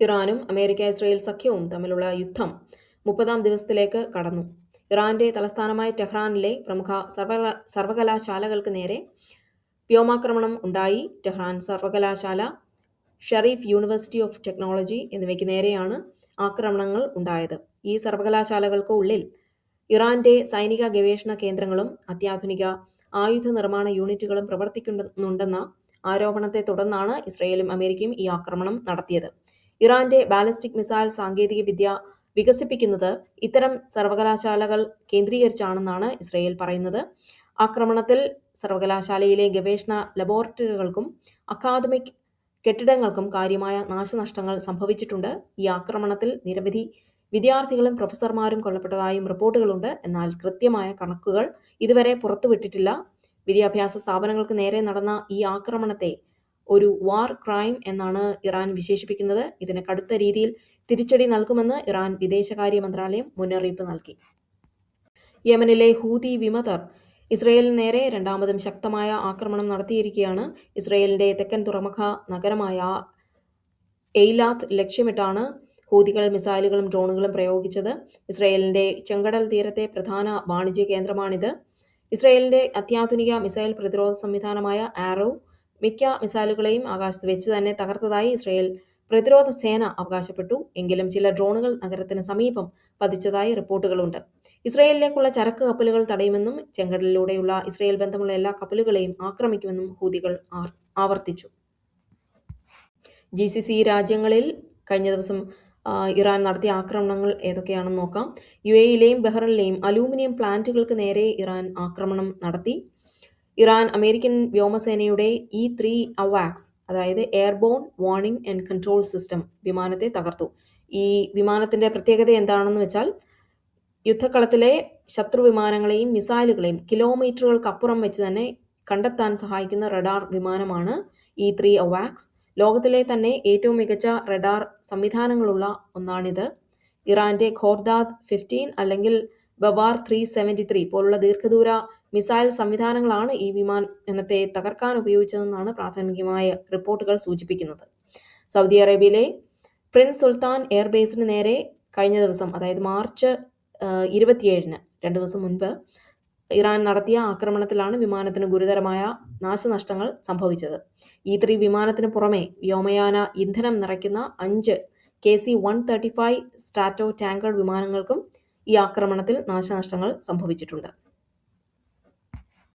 ഇറാനും അമേരിക്ക-ഇസ്രയേൽ സഖ്യവും തമ്മിലുള്ള യുദ്ധം 30-ാം ദിവസത്തിലേക്ക് കടന്നു. ഇറാന്റെ തലസ്ഥാനമായ ടെഹ്റാനിലെ പ്രമുഖ സർവകലാശാലകൾക്ക് നേരെ വ്യോമാക്രമണം ഉണ്ടായി. ടെഹ്റാൻ സർവകലാശാല, ഷെറീഫ് യൂണിവേഴ്സിറ്റി ഓഫ് ടെക്നോളജി എന്നിവയ്ക്ക് നേരെയാണ് ആക്രമണങ്ങൾ ഉണ്ടായത്. ഈ സർവകലാശാലകൾക്ക് ഉള്ളിൽ ഇറാന്റെ സൈനിക ഗവേഷണ കേന്ദ്രങ്ങളും അത്യാധുനിക ആയുധ നിർമ്മാണ യൂണിറ്റുകളും പ്രവർത്തിക്കുന്നുണ്ടെന്ന ആരോപണത്തെ തുടർന്നാണ് ഇസ്രയേലും അമേരിക്കയും ഈ ആക്രമണം നടത്തിയത്. ഇറാന്റെ ബാലിസ്റ്റിക് മിസൈൽ സാങ്കേതിക വിദ്യ വികസിപ്പിക്കുന്നത് ഇത്തരം സർവകലാശാലകൾ കേന്ദ്രീകരിച്ചാണെന്നാണ് ഇസ്രയേൽ പറയുന്നത്. ആക്രമണത്തിൽ സർവകലാശാലയിലെ ഗവേഷണ ലബോറട്ടറികൾക്കും അക്കാദമിക് കെട്ടിടങ്ങൾക്കും കാര്യമായ നാശനഷ്ടങ്ങൾ സംഭവിച്ചിട്ടുണ്ട്. ഈ ആക്രമണത്തിൽ നിരവധി വിദ്യാർത്ഥികളും പ്രൊഫസർമാരും കൊല്ലപ്പെട്ടതായും റിപ്പോർട്ടുകളുണ്ട്. എന്നാൽ കൃത്യമായ കണക്കുകൾ ഇതുവരെ പുറത്തുവിട്ടിട്ടില്ല. വിദ്യാഭ്യാസ സ്ഥാപനങ്ങൾക്ക് നേരെ നടന്ന ഈ ആക്രമണത്തെ ഒരു വാർ ക്രൈം എന്നാണ് ഇറാൻ വിശേഷിപ്പിക്കുന്നത്. ഇതിന് കടുത്ത രീതിയിൽ തിരിച്ചടി നൽകുമെന്ന് ഇറാൻ വിദേശകാര്യ മന്ത്രാലയം മുന്നറിയിപ്പ് നൽകി. യമനിലെ ഹൂതി വിമതർ ഇസ്രയേലിന് നേരെ രണ്ടാമതും ശക്തമായ ആക്രമണം നടത്തിയിരിക്കുകയാണ്. ഇസ്രയേലിന്റെ തെക്കൻ തുറമുഖ നഗരമായ എയ്ലാത്ത് ലക്ഷ്യമിട്ടാണ് ഹൂതികൾ മിസൈലുകളും ഡ്രോണുകളും പ്രയോഗിച്ചത്. ഇസ്രയേലിന്റെ ചെങ്കടൽ തീരത്തെ പ്രധാന വാണിജ്യ കേന്ദ്രമാണിത്. ഇസ്രയേലിന്റെ അത്യാധുനിക മിസൈൽ പ്രതിരോധ സംവിധാനമായ ആരോ മിക്ക മിസൈലുകളെയും ആകാശത്ത് വെച്ച് തന്നെ തകർത്തതായി ഇസ്രയേൽ പ്രതിരോധ സേന അവകാശപ്പെട്ടു. എങ്കിലും ചില ഡ്രോണുകൾ നഗരത്തിന് സമീപം പതിച്ചതായി റിപ്പോർട്ടുകളുണ്ട്. ഇസ്രയേലിലേക്കുള്ള ചരക്ക് കപ്പലുകൾ തടയുമെന്നും ചെങ്കടലിലൂടെയുള്ള ഇസ്രയേൽ ബന്ധമുള്ള എല്ലാ കപ്പലുകളെയും ആക്രമിക്കുമെന്നും ഹൂതികൾ ആവർത്തിച്ചു. GCC രാജ്യങ്ങളിൽ കഴിഞ്ഞ ദിവസം ഇറാൻ നടത്തിയ ആക്രമണങ്ങൾ ഏതൊക്കെയാണെന്ന് നോക്കാം. UAE-യിലെയും ബഹ്റൈനിലെയും അലൂമിനിയം പ്ലാന്റുകൾക്ക് നേരെ ഇറാൻ ആക്രമണം നടത്തി. ഇറാൻ അമേരിക്കൻ വ്യോമസേനയുടെ E-3 AWACS, അതായത് airborne warning and control system വിമാനത്തെ തകർത്തു. ഈ വിമാനത്തിന്റെ പ്രത്യേകത എന്താണെന്ന് വെച്ചാൽ യുദ്ധക്കളത്തിലെ ശത്രു വിമാനങ്ങളെയും മിസൈലുകളെയും കിലോമീറ്ററുകൾക്കപ്പുറം വെച്ച് തന്നെ കണ്ടെത്താൻ സഹായിക്കുന്ന റഡാർ വിമാനമാണ് E-3 AWACS. ലോകത്തിലെ തന്നെ ഏറ്റവും മികച്ച റഡാർ സംവിധാനങ്ങളുള്ള ഒന്നാണിത്. ഇറാന്റെ ഖോർദാദ് 15 അല്ലെങ്കിൽ ബവാർ 373 പോലുള്ള ദീർഘദൂര മിസൈൽ സംവിധാനങ്ങളാണ് ഈ വിമാനത്തെ തകർക്കാൻ ഉപയോഗിച്ചതെന്നാണ് പ്രാഥമികമായ റിപ്പോർട്ടുകൾ സൂചിപ്പിക്കുന്നത്. സൗദി അറേബ്യയിലെ പ്രിൻസ് സുൽത്താൻ എയർബേസിന് നേരെ കഴിഞ്ഞ ദിവസം, അതായത് മാർച്ച് 27-ന് 2 ദിവസം മുൻപ് ഇറാൻ നടത്തിയ ആക്രമണത്തിലാണ് വിമാനത്തിന് ഗുരുതരമായ നാശനഷ്ടങ്ങൾ സംഭവിച്ചത്. E-3 വിമാനത്തിന് പുറമെ വ്യോമയാന ഇന്ധനം നിറയ്ക്കുന്ന 5 KC-135 സ്ട്രാറ്റോ ടാങ്കർ വിമാനങ്ങൾക്കും ഈ ആക്രമണത്തിൽ നാശനഷ്ടങ്ങൾ സംഭവിച്ചിട്ടുണ്ട്.